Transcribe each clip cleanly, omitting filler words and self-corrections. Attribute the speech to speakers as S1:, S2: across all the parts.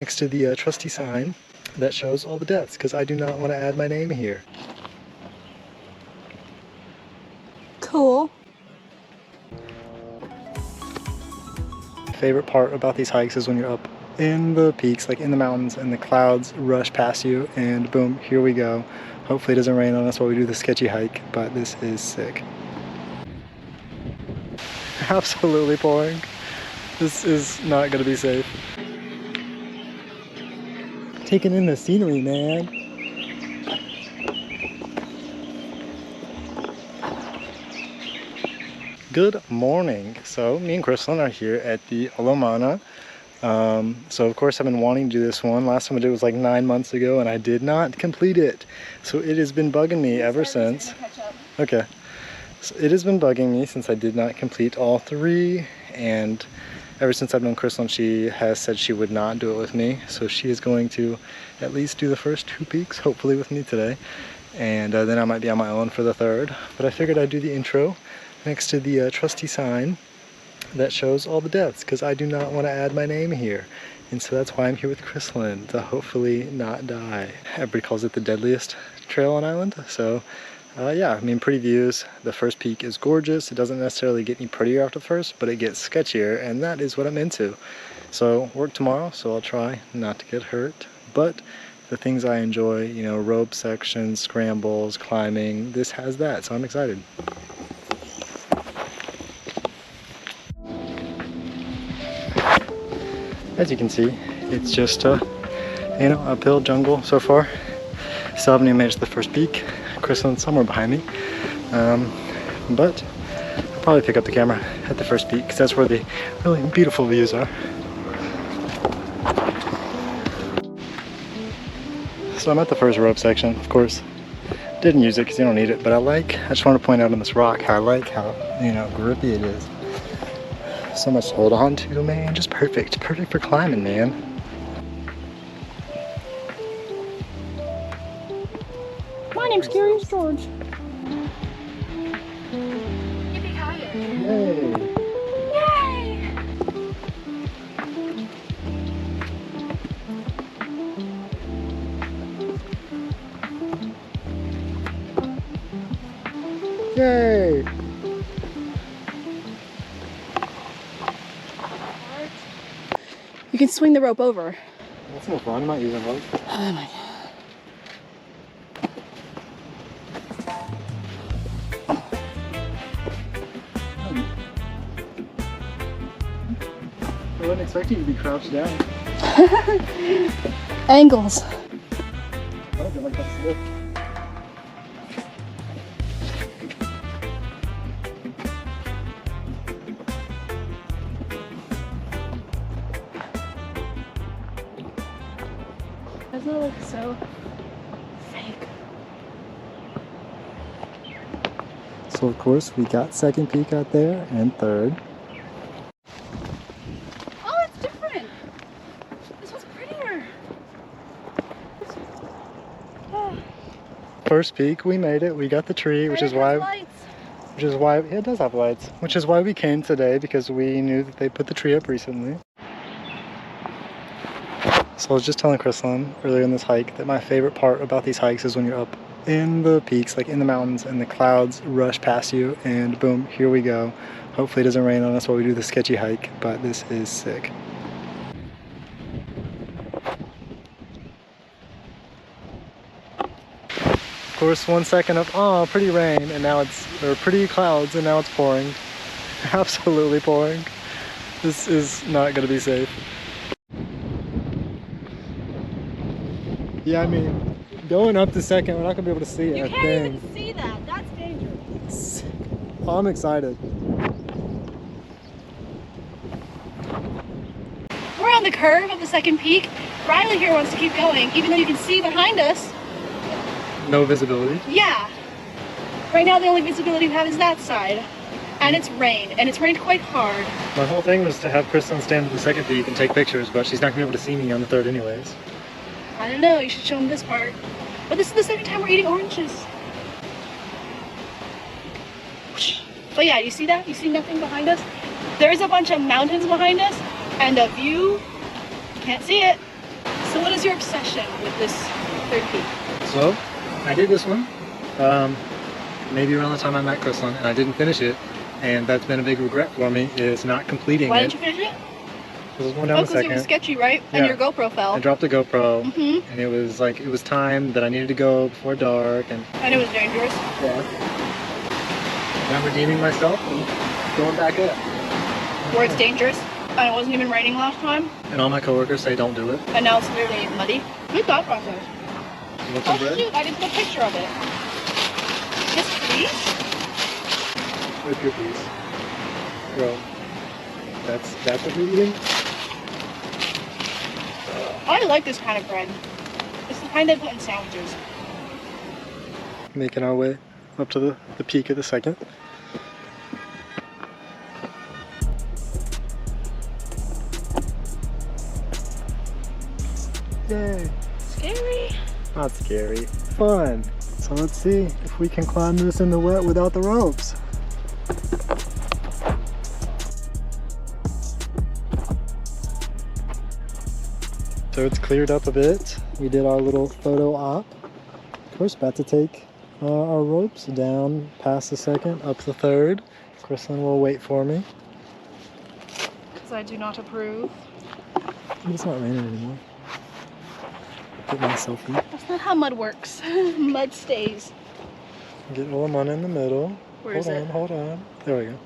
S1: next to the trusty sign that shows all the deaths, because I do not want to add my name here.
S2: Cool.
S1: Favorite part about these hikes is when you're up in the peaks, like in the mountains, and the clouds rush past you, and boom, here we go. Hopefully it doesn't rain on us while we do the sketchy hike, but this is sick. Absolutely pouring. This is not going to be safe. Taking in the scenery, man. Good morning. So me and Crystalline are here at the Olomana. So of course I've been wanting to do this one. Last time I did it was like 9 months ago and I did not complete it. So it has been bugging me ever since. Okay. So it has been bugging me since I did not complete all 3, and ever since I've known Crystalline, she has said she would not do it with me. So she is going to at least do the first 2 peaks, hopefully with me today. And then I might be on my own for the 3rd. But I figured I'd do the intro next to the trusty sign that shows all the deaths, because I do not want to add my name here. And so that's why I'm here with Crystalline, to hopefully not die. Everybody calls it the deadliest trail on island. So yeah, I mean, pretty views. The first peak is gorgeous. It doesn't necessarily get any prettier after the first, but it gets sketchier, and that is what I'm into. So work tomorrow, so I'll try not to get hurt. But the things I enjoy, you know, rope sections, scrambles, climbing, this has that, so I'm excited. As you can see, it's just you know, uphill jungle so far. Still haven't even made it to the first peak. Crystalline's somewhere behind me, but I'll probably pick up the camera at the first peak because that's where the really beautiful views are. So I'm at the first rope section. Of course, didn't use it because you don't need it, but I just want to point out on this rock how I like how, you know, grippy it is. So much to hold on to, man. Just perfect for climbing, man.
S2: My name's Curious George.
S1: Yay!
S2: Yay!
S1: Yay!
S2: You can swing the rope over.
S1: That's no fun. I'm not using rope.
S2: Oh my god.
S1: I wasn't expecting you to be crouched down.
S2: Angles.
S1: Oh, good, like that's good.
S2: Doesn't it look so fake?
S1: So of course we got 2nd peak out there and 3rd.
S2: Oh, it's different. This one's prettier.
S1: First peak, we made it. We got the tree, which is why yeah, it does have lights. Which is why we came today, because we knew that they put the tree up recently. So I was just telling Crystalline earlier in this hike that my favorite part about these hikes is when you're up in the peaks, like in the mountains, and the clouds rush past you, and boom, here we go. Hopefully it doesn't rain on us while we do the sketchy hike, but this is sick. Of course, 1 second of, oh, pretty rain, and now or pretty clouds, and now it's pouring. Absolutely pouring. This is not going to be safe. Yeah, I mean, going up the 2nd, we're not gonna be able to see
S2: You
S1: a
S2: can't
S1: thing.
S2: even see that. That's dangerous.
S1: Oh, I'm excited.
S2: We're on the curve of the 2nd peak. Riley here wants to keep going, even though you can see behind us.
S1: No visibility.
S2: Yeah. Right now the only visibility we have is that side. And it's rained, and it's rained quite hard.
S1: My whole thing was to have Crystalline stand at the 2nd peak and take pictures, but she's not gonna be able to see me on the 3rd anyways.
S2: I don't know, you should show them this part. But this is the 2nd time we're eating oranges. But yeah, you see that? You see nothing behind us? There's a bunch of mountains behind us, and the view, can't see it, So what is your obsession with this third peak?
S1: So, I did this one, maybe around the time I met Crystalline, and I didn't finish it, and that's been a big regret for me, is not completing
S2: Why
S1: it.
S2: didn't you finish it?
S1: It was going down the
S2: Because it was
S1: second.
S2: sketchy, right? And
S1: Yeah.
S2: your GoPro fell.
S1: I dropped the GoPro,
S2: Mm-hmm.
S1: and it was like, it was time that I needed to go before dark, and
S2: And it was dangerous.
S1: yeah. I'm redeeming myself and going back up.
S2: Where it's dangerous. And it wasn't even raining last time.
S1: And all my coworkers say don't do it.
S2: And now it's literally muddy. Good thought process.
S1: You want
S2: Oh
S1: some bread?
S2: shoot, I didn't put a picture of it. Yes, please.
S1: With your piece. Bro, that's what you're eating?
S2: I like this kind of bread. It's the kind they put in sandwiches.
S1: Making our way up to the peak of the second. Yay!
S2: Scary.
S1: Not scary. Fun! So let's see if we can climb this in the wet without the ropes. So it's cleared up a bit. We did our little photo op. Of course, about to take our ropes down past the second, up the third. Crystalline will wait for me.
S2: Because I do not approve.
S1: It's not raining anymore. Get my selfie.
S2: That's not how mud works. Mud stays.
S1: Get Olomana in the middle.
S2: Where is it?
S1: Hold on. There we go.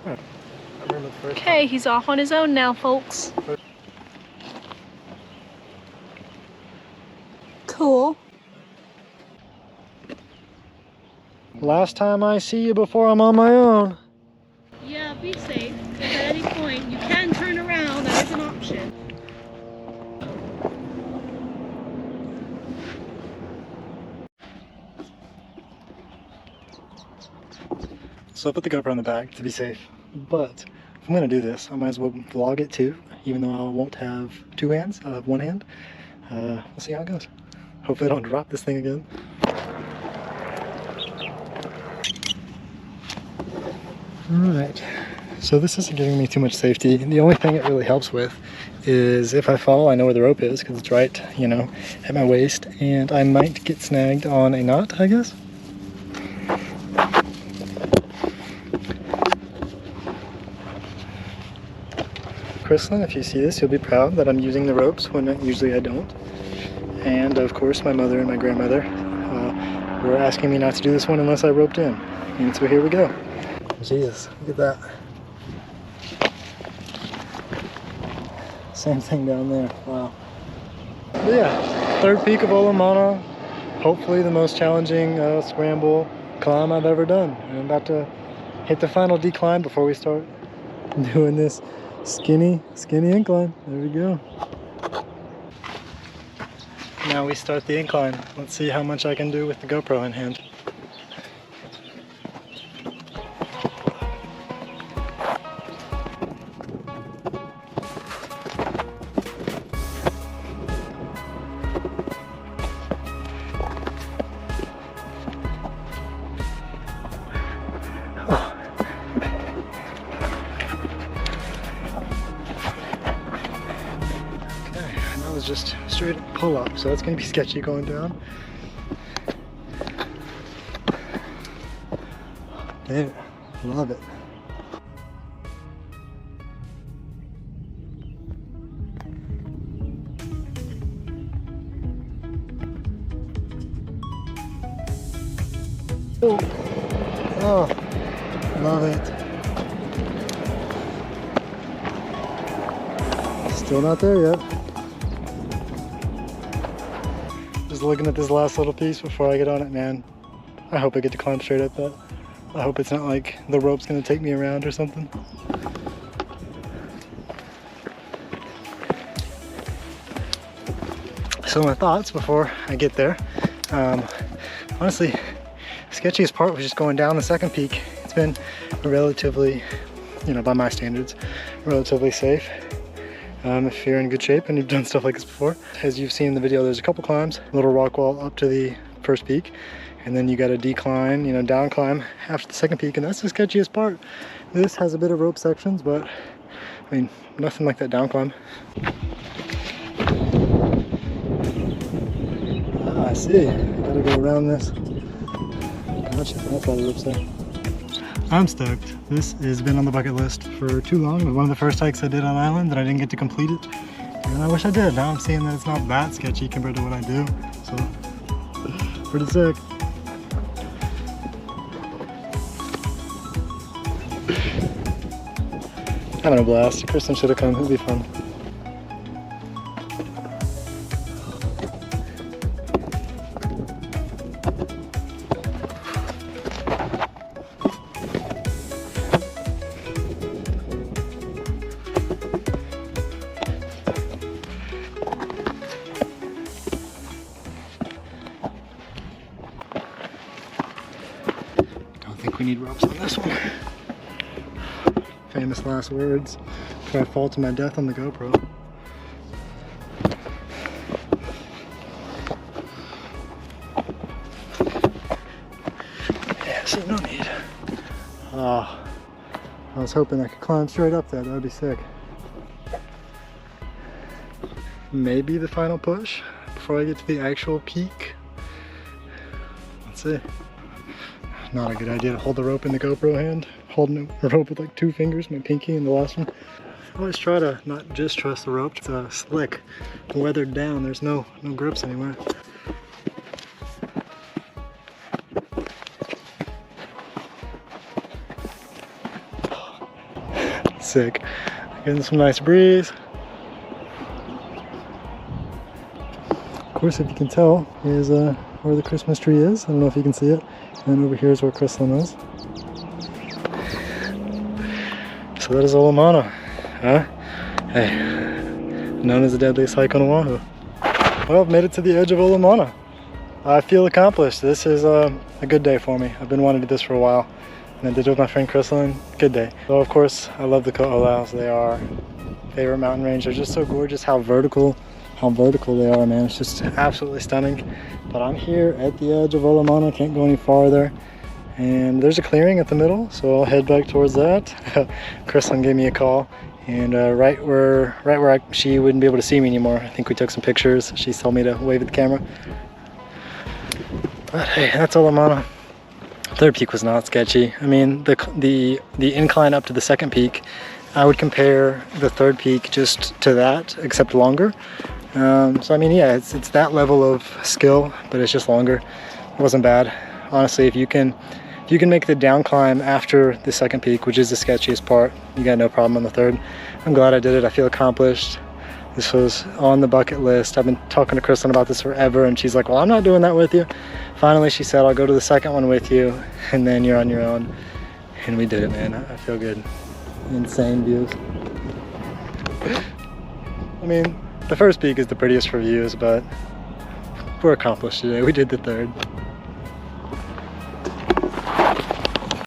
S1: Alright. I remember the first
S2: Okay, he's off on his own now, folks. Cool.
S1: Last time I see you before I'm on my own.
S2: Yeah, be safe. Because at any point, you can turn around. That is an option.
S1: So I put the GoPro in the bag to be safe. But if I'm gonna do this, I might as well vlog it too. Even though I won't have two hands, I'll have one hand. We'll see how it goes. Hopefully I don't drop this thing again. Alright, so this isn't giving me too much safety. The only thing it really helps with is if I fall, I know where the rope is because it's right, you know, at my waist, and I might get snagged on a knot, I guess. Crystalline, if you see this, you'll be proud that I'm using the ropes when usually I don't. And of course, my mother and my grandmother were asking me not to do this one unless I roped in. And so here we go. Jesus, look at that. Same thing down there, wow. But yeah, third peak of Olomana. Hopefully the most challenging scramble climb I've ever done. And I'm about to hit the final decline before we start doing this skinny incline. There we go. Now we start the incline. Let's see how much I can do with the GoPro in hand. Just straight pull up, so it's gonna be sketchy going down. Damn, love it. Oh, love it. Still not there yet. Just looking at this last little piece before I get on it, man. I hope I get to climb straight up that. I hope it's not like the rope's gonna take me around or something. So my thoughts before I get there. Honestly, sketchiest part was just going down the second peak. It's been relatively, you know, by my standards, relatively safe. If you're in good shape and you've done stuff like this before. As you've seen in the video, there's a couple climbs, little rock wall up to the first peak, and then you got a decline, you know, down climb after the second peak, and that's the sketchiest part. This has a bit of rope sections, but I mean, nothing like that down climb. see. Gotta go around this. Gotcha. That's why the rope's there. I'm stoked. This has been on the bucket list for too long. It was one of the first hikes I did on island and I didn't get to complete it. And I wish I did. Now I'm seeing that it's not that sketchy compared to what I do. So, pretty sick. Having a blast. Kristen should have come. It'd be fun. Don't think we need ropes on this one. Famous last words before I fall to my death on the GoPro. Yeah, see, no need. Oh, I was hoping I could climb straight up there. That would be sick. Maybe the final push before I get to the actual peak. Let's see. Not a good idea to hold the rope in the GoPro hand. Holding the rope with like 2 fingers, my pinky and the last one. I always try to not just trust the rope. It's slick, weathered down. There's no grips anywhere. Sick. Getting some nice breeze. Of course, if you can tell, here's where the Christmas tree is. I don't know if you can see it. And over here is where Kristen is. So that is Olomana, huh? Hey, known as the deadliest hike on Oahu. Well, I've made it to the edge of Olomana. I feel accomplished. This is a good day for me. I've been wanting to do this for a while, and I did it with my friend Kristen. Good day. So of course, I love the Ko'olaus. They are my favorite mountain range. They're just so gorgeous. How vertical they are, man. It's just absolutely stunning. But I'm here at the edge of Olomana. Can't go any farther. And there's a clearing at the middle, so I'll head back towards that. Kristen gave me a call, and right where she wouldn't be able to see me anymore. I think we took some pictures. She told me to wave at the camera. But hey, that's Olomana. Third peak was not sketchy. I mean, the incline up to the second peak, I would compare the third peak just to that, except longer. So I mean, yeah, it's that level of skill, but it's just longer. It wasn't bad. Honestly, if you can make the down climb after the second peak, which is the sketchiest part, you got no problem on the third. I'm glad I did it. I feel accomplished. This was on the bucket list. I've been talking to Kristen about this forever, and she's like, well, I'm not doing that with you. Finally, she said, I'll go to the second one with you, and then you're on your own. And we did it, man. I feel good. Insane views. I mean, the first peak is the prettiest for views, but we're accomplished today. We did the third.